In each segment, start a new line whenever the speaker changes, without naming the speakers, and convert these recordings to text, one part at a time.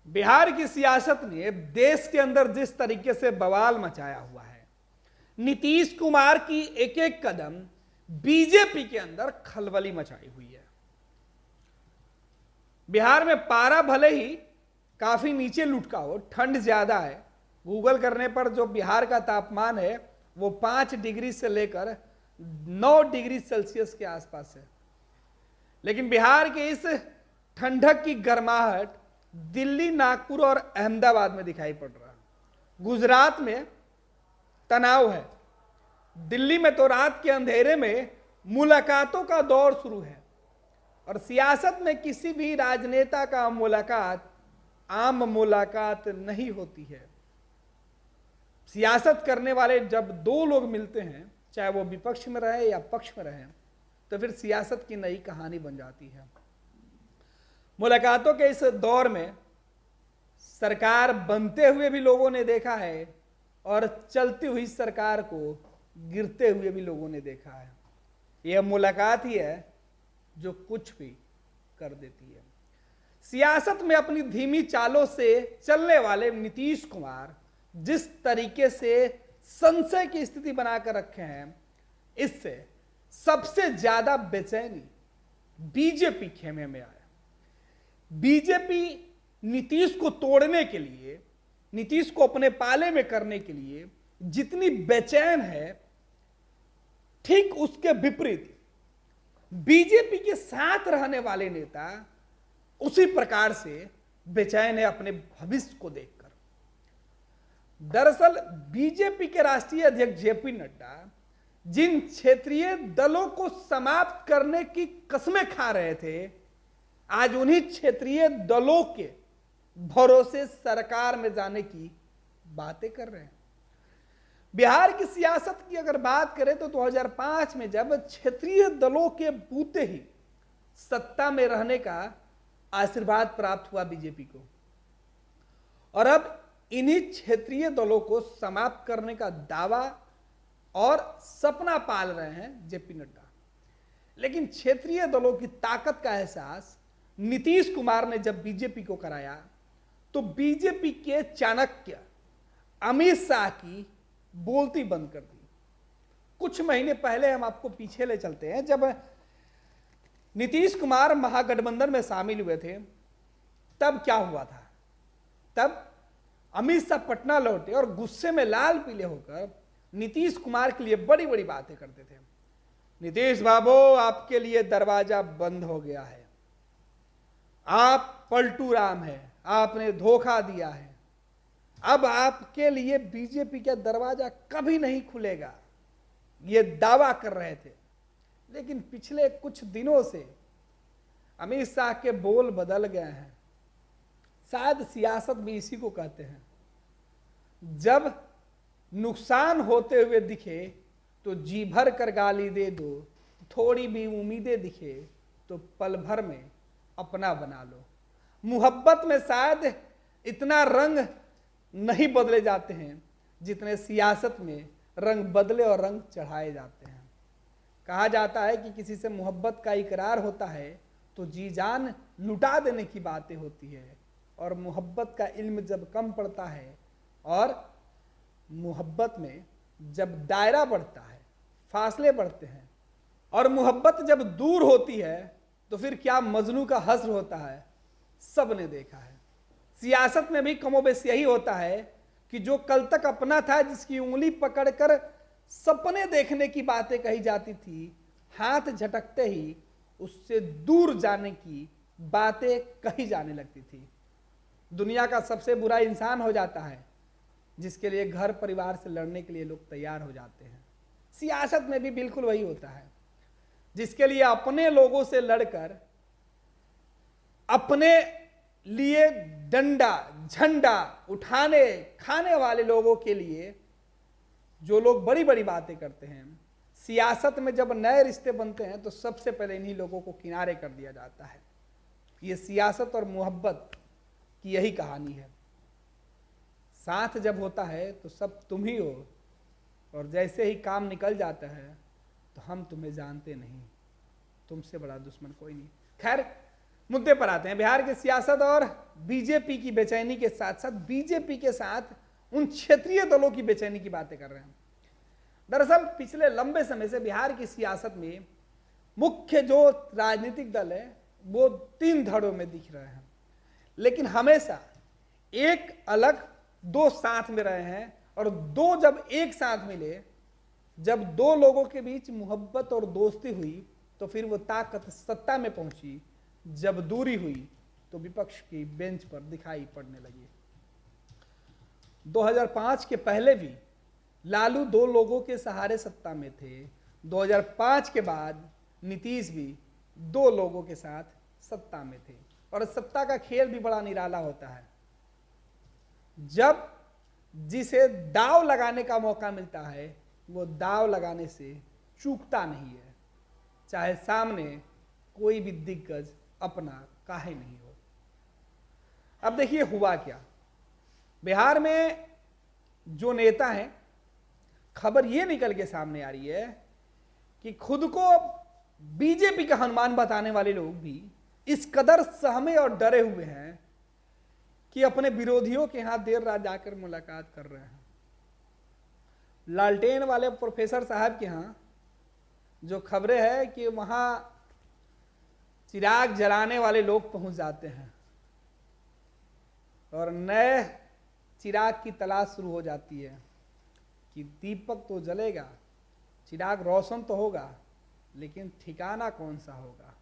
बिहार की सियासत ने देश के अंदर जिस तरीके से बवाल मचाया हुआ है, नीतीश कुमार की एक एक कदम बीजेपी के अंदर खलबली मचाई हुई है। बिहार में पारा भले ही काफी नीचे लुढ़का हो, ठंड ज्यादा है। गूगल करने पर जो बिहार का तापमान है वो 5 डिग्री से लेकर 9 डिग्री सेल्सियस के आसपास है, लेकिन बिहार के इस ठंडक की गर्माहट दिल्ली, नागपुर और अहमदाबाद में दिखाई पड़ रहा है। गुजरात में तनाव है। दिल्ली में तो रात के अंधेरे में मुलाकातों का दौर शुरू है, और सियासत में किसी भी राजनेता का मुलाकात आम मुलाकात नहीं होती है। सियासत करने वाले जब दो लोग मिलते हैं, चाहे वो विपक्ष में रहे या पक्ष में रहे, तो फिर सियासत की नई कहानी बन जाती है। मुलाकातों के इस दौर में सरकार बनते हुए भी लोगों ने देखा है, और चलती हुई सरकार को गिरते हुए भी लोगों ने देखा है। यह मुलाकात ही है जो कुछ भी कर देती है। सियासत में अपनी धीमी चालों से चलने वाले नीतीश कुमार जिस तरीके से संशय की स्थिति बनाकर रखे हैं, इससे सबसे ज्यादा बेचैनी बीजेपी खेमे में आया। बीजेपी नीतीश को तोड़ने के लिए, नीतीश को अपने पाले में करने के लिए जितनी बेचैन है, ठीक उसके विपरीत बीजेपी के साथ रहने वाले नेता उसी प्रकार से बेचैन है अपने भविष्य को देखकर। दरअसल बीजेपी के राष्ट्रीय अध्यक्ष जेपी नड्डा जिन क्षेत्रीय दलों को समाप्त करने की कस्में खा रहे थे, आज उन्हीं क्षेत्रीय दलों के भरोसे सरकार में जाने की बातें कर रहे हैं। बिहार की सियासत की अगर बात करें तो 2005 में जब क्षेत्रीय दलों के बूते ही सत्ता में रहने का आशीर्वाद प्राप्त हुआ बीजेपी को, और अब इन्हीं क्षेत्रीय दलों को समाप्त करने का दावा और सपना पाल रहे हैं जेपी नड्डा। लेकिन क्षेत्रीय दलों की ताकत का एहसास नीतीश कुमार ने जब बीजेपी को कराया, तो बीजेपी के चाणक्य अमित शाह की बोलती बंद कर दी। कुछ महीने पहले हम आपको पीछे ले चलते हैं, जब नीतीश कुमार महागठबंधन में शामिल हुए थे, तब क्या हुआ था। तब अमित शाह पटना लौटे और गुस्से में लाल पीले होकर नीतीश कुमार के लिए बड़ी बड़ी बातें करते थे। नीतीश बाबू, आपके लिए दरवाजा बंद हो गया है, आप पलटू राम है, आपने धोखा दिया है, अब आपके लिए बीजेपी का दरवाजा कभी नहीं खुलेगा, ये दावा कर रहे थे। लेकिन पिछले कुछ दिनों से अमित शाह के बोल बदल गए हैं। शायद सियासत भी इसी को कहते हैं, जब नुकसान होते हुए दिखे तो जी भर कर गाली दे दो, थोड़ी भी उम्मीदें दिखे तो पल भर में अपना बना लो। मुहब्बत में शायद इतना रंग नहीं बदले जाते हैं जितने सियासत में रंग बदले और रंग चढ़ाए जाते हैं। कहा जाता है कि किसी से मोहब्बत का इकरार होता है तो जी जान लुटा देने की बातें होती है, और मोहब्बत का इल्म जब कम पड़ता है और मोहब्बत में जब दायरा बढ़ता है, फासले बढ़ते हैं, और मोहब्बत जब दूर होती है तो फिर क्या मजनू का हस्र होता है, सब ने देखा है। सियासत में भी कमोबेश यही होता है कि जो कल तक अपना था, जिसकी उंगली पकड़कर सपने देखने की बातें कही जाती थी, हाथ झटकते ही उससे दूर जाने की बातें कही जाने लगती थी। दुनिया का सबसे बुरा इंसान हो जाता है जिसके लिए घर परिवार से लड़ने के लिए लोग तैयार हो जाते हैं। सियासत में भी बिल्कुल वही होता है, जिसके लिए अपने लोगों से लड़कर अपने लिए डंडा झंडा उठाने खाने वाले लोगों के लिए जो लोग बड़ी बड़ी बातें करते हैं, सियासत में जब नए रिश्ते बनते हैं तो सबसे पहले इन्हीं लोगों को किनारे कर दिया जाता है। ये सियासत और मोहब्बत की यही कहानी है। साथ जब होता है तो सब तुम ही हो, और जैसे ही काम निकल जाता है तो हम तुम्हें जानते नहीं, तुमसे बड़ा दुश्मन कोई नहीं। खैर, मुद्दे पर आते हैं। बिहार की सियासत और बीजेपी की बेचैनी के साथ साथ बीजेपी के साथ उन क्षेत्रीय दलों की बेचैनी की बातें कर रहे हैं। दरअसल पिछले लंबे समय से बिहार की सियासत में मुख्य जो राजनीतिक दल है वो 3 धड़ों में दिख रहे हैं, लेकिन हमेशा एक अलग, 2 साथ में रहे हैं। और 2 जब एक साथ मिले, जब 2 लोगों के बीच मोहब्बत और दोस्ती हुई तो फिर वो ताकत सत्ता में पहुंची। जब दूरी हुई तो विपक्ष की बेंच पर दिखाई पड़ने लगी। 2005 के पहले भी लालू 2 लोगों के सहारे सत्ता में थे। 2005 के बाद नीतीश भी 2 लोगों के साथ सत्ता में थे। और सत्ता का खेल भी बड़ा निराला होता है। जब जिसे दाव लगाने का मौका मिलता है वो दाव लगाने से चूकता नहीं है, चाहे सामने कोई भी दिग्गज अपना काहे नहीं हो। अब देखिए हुआ क्या। बिहार में जो नेता हैं, खबर ये निकल के सामने आ रही है कि खुद को बीजेपी का हनुमान बताने वाले लोग भी इस कदर सहमे और डरे हुए हैं कि अपने विरोधियों के यहां देर रात जाकर मुलाकात कर रहे हैं। लालटेन वाले प्रोफेसर साहब के यहां जो खबरें हैं कि वहां चिराग जलाने वाले लोग पहुंच जाते हैं और नए चिराग की तलाश शुरू हो जाती है कि दीपक तो जलेगा, चिराग रोशन तो होगा, लेकिन ठिकाना कौन सा होगा।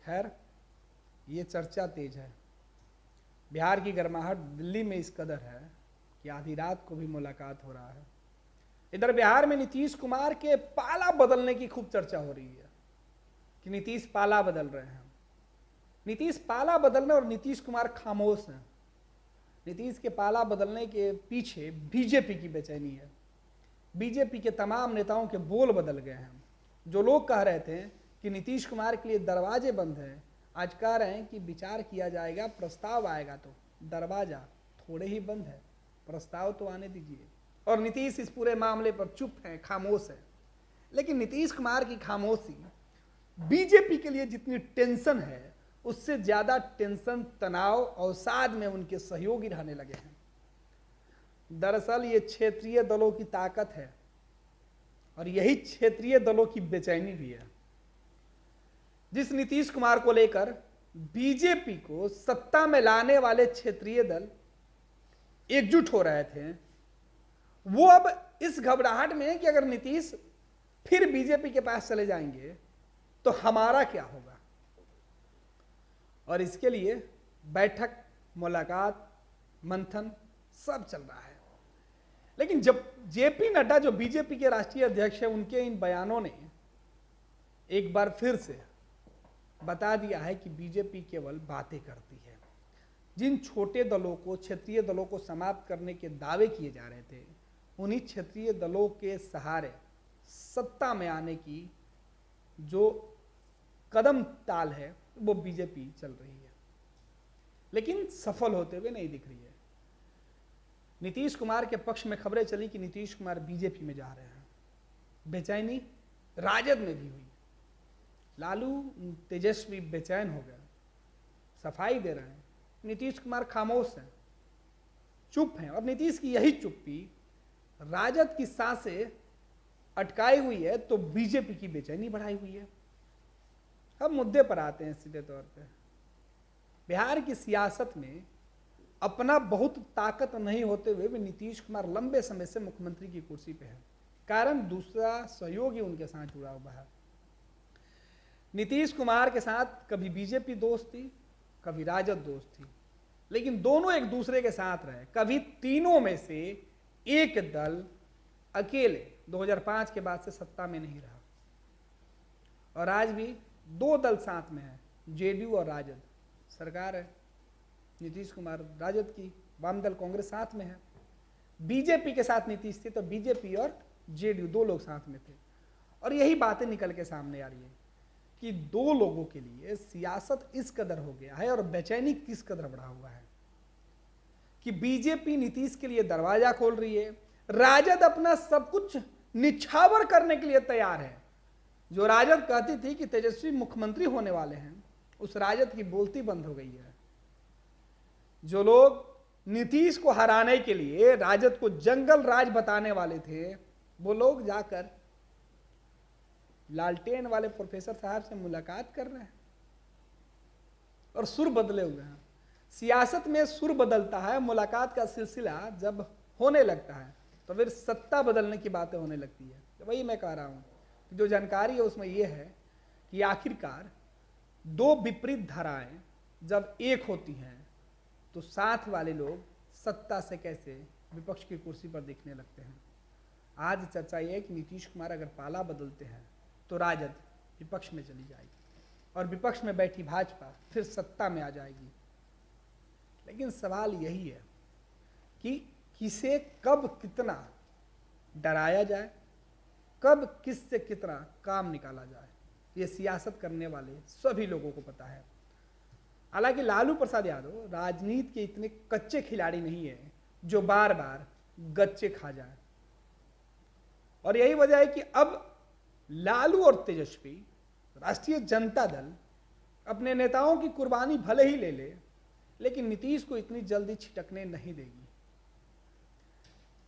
खैर, ये चर्चा तेज है। बिहार की गर्माहट दिल्ली में इस कदर है कि आधी रात को भी मुलाकात हो रहा है। इधर बिहार में नीतीश कुमार के पाला बदलने की खूब चर्चा हो रही है कि नीतीश पाला बदल रहे हैं। नीतीश पाला बदलने और नीतीश कुमार खामोश हैं। नीतीश के पाला बदलने के पीछे बीजेपी की बेचैनी है। बीजेपी के तमाम नेताओं के बोल बदल गए हैं। जो लोग कह रहे थे कि नीतीश कुमार के लिए दरवाजे बंद हैं, आज कह रहे हैं कि विचार किया जाएगा, प्रस्ताव आएगा। तो दरवाजा थोड़े ही बंद है, प्रस्ताव तो आने दीजिए। और नीतीश इस पूरे मामले पर चुप है, खामोश है। लेकिन नीतीश कुमार की खामोशी बीजेपी के लिए जितनी टेंशन है, उससे ज्यादा टेंशन, तनाव, अवसाद में उनके सहयोगी रहने लगे हैं। दरअसल ये क्षेत्रीय दलों की ताकत है और यही क्षेत्रीय दलों की बेचैनी भी है। जिस नीतीश कुमार को लेकर बीजेपी को सत्ता में लाने वाले क्षेत्रीय दल एकजुट हो रहे थे, वो अब इस घबराहट में है कि अगर नीतीश फिर बीजेपी के पास चले जाएंगे तो हमारा क्या होगा। और इसके लिए बैठक, मुलाकात, मंथन सब चल रहा है। लेकिन जब जेपी नड्डा जो बीजेपी के राष्ट्रीय अध्यक्ष है, उनके इन बयानों ने एक बार फिर से बता दिया है कि बीजेपी केवल बातें करती है। जिन छोटे दलों को, क्षेत्रीय दलों को समाप्त करने के दावे किए जा रहे थे, उन्हीं क्षेत्रीय दलों के सहारे सत्ता में आने की जो कदम ताल है वो बीजेपी चल रही है, लेकिन सफल होते हुए नहीं दिख रही है। नीतीश कुमार के पक्ष में खबरें चली कि नीतीश कुमार बीजेपी में जा रहे हैं। बेचैनी राजद में भी हुई। लालू तेजस्वी बेचैन हो गए, सफाई दे रहे हैं। नीतीश कुमार खामोश हैं, चुप हैं। और नीतीश की यही चुप्पी राजद की सांसें अटकाई हुई है तो बीजेपी की बेचैनी बढ़ाई हुई है। अब मुद्दे पर आते हैं सीधे तौर पे। बिहार की सियासत में अपना बहुत ताकत नहीं होते हुए भी नीतीश कुमार लंबे समय से मुख्यमंत्री की कुर्सी पे है। कारण दूसरा सहयोगी उनके साथ जुड़ा हुआ है। नीतीश कुमार के साथ कभी बीजेपी दोस्त थी, कभी राजद दोस्त थी, लेकिन दोनों एक दूसरे के साथ रहे। कभी तीनों में से एक दल अकेले 2005 के बाद से सत्ता में नहीं रहा। और आज भी 2 दल साथ में है, जेडीयू और राजद। सरकार है नीतीश कुमार राजद की, वाम दल कांग्रेस साथ में है। बीजेपी के साथ नीतीश थे तो बीजेपी और जेडीयू 2 लोग साथ में थे। और यही बातें निकल के सामने आ रही है कि 2 लोगों के लिए सियासत इस कदर हो गया है और बेचैनी किस कदर बढ़ा हुआ है कि बीजेपी नीतीश के लिए दरवाजा खोल रही है। राजद अपना सब कुछ निछावर करने के लिए तैयार है। जो राजद कहती थी कि तेजस्वी मुख्यमंत्री होने वाले हैं, उस राजद की बोलती बंद हो गई है। जो लोग नीतीश को हराने के लिए राजद को जंगल राज बताने वाले थे, वो लोग जाकर लालटेन वाले प्रोफेसर साहब से मुलाकात कर रहे हैं और सुर बदले हुए हैं। सियासत में सुर बदलता है, मुलाकात का सिलसिला जब होने लगता है तो फिर सत्ता बदलने की बातें होने लगती है। तो वही मैं कह रहा हूं कि जो जानकारी है उसमें यह है कि आखिरकार दो विपरीत धाराएं जब एक होती हैं तो साथ वाले लोग सत्ता से कैसे विपक्ष की कुर्सी पर दिखने लगते हैं। आज चर्चा यह है कि नीतीश कुमार अगर पाला बदलते हैं तो राजद विपक्ष में चली जाएगी और विपक्ष में बैठी भाजपा फिर सत्ता में आ जाएगी। लेकिन सवाल यही है कि किसे कब कितना डराया जाए, कब किससे कितना काम निकाला जाए, ये सियासत करने वाले सभी लोगों को पता है। हालांकि लालू प्रसाद यादव राजनीति के इतने कच्चे खिलाड़ी नहीं है जो बार बार गच्चे खा जाए, और यही वजह है कि अब लालू और तेजस्वी, राष्ट्रीय जनता दल अपने नेताओं की कुर्बानी भले ही ले ले, लेकिन नीतीश को इतनी जल्दी छिटकने नहीं देगी।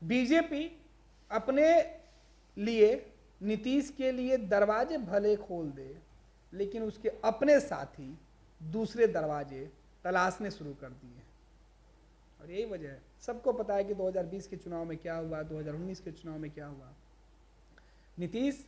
बीजेपी अपने लिए नीतीश के लिए दरवाजे भले खोल दे, लेकिन उसके अपने साथी दूसरे दरवाजे तलाशने शुरू कर दिए। और यही वजह है, सबको पता है कि 2020 के चुनाव में क्या हुआ, 2019 के चुनाव में क्या हुआ। नीतीश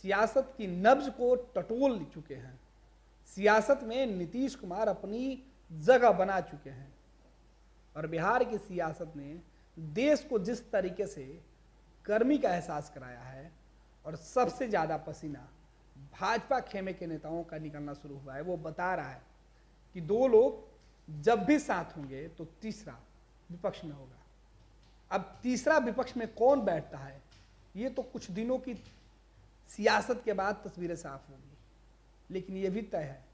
सियासत की नब्ज को टटोल चुके हैं। सियासत में नीतीश कुमार अपनी जगह बना चुके हैं और बिहार की सियासत ने देश को जिस तरीके से गर्मी का एहसास कराया है और सबसे ज़्यादा पसीना भाजपा खेमे के नेताओं का निकलना शुरू हुआ है, वो बता रहा है कि दो लोग जब भी साथ होंगे तो तीसरा विपक्ष में होगा। अब तीसरा विपक्ष में कौन बैठता है, ये तो कुछ दिनों की सियासत के बाद तस्वीरें साफ होंगी। लेकिन ये भी तय है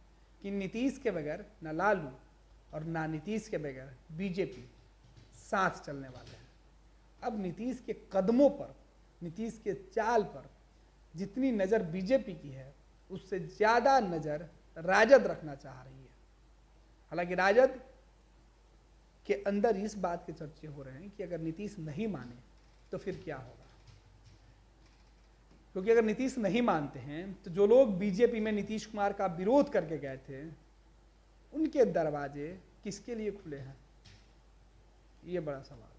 कि नीतीश के बगैर ना लालू और ना नीतीश के बगैर बीजेपी साथ चलने वाले हैं। अब नीतीश के कदमों पर, नीतीश के चाल पर जितनी नज़र बीजेपी की है, उससे ज़्यादा नज़र राजद रखना चाह रही है। हालांकि राजद के अंदर इस बात के चर्चे हो रहे हैं कि अगर नीतीश नहीं माने तो फिर क्या होगा, क्योंकि अगर नीतीश नहीं मानते हैं तो जो लोग बीजेपी में नीतीश कुमार का विरोध करके गए थे, उनके दरवाजे किसके लिए खुले हैं, ये बड़ा सवाल है।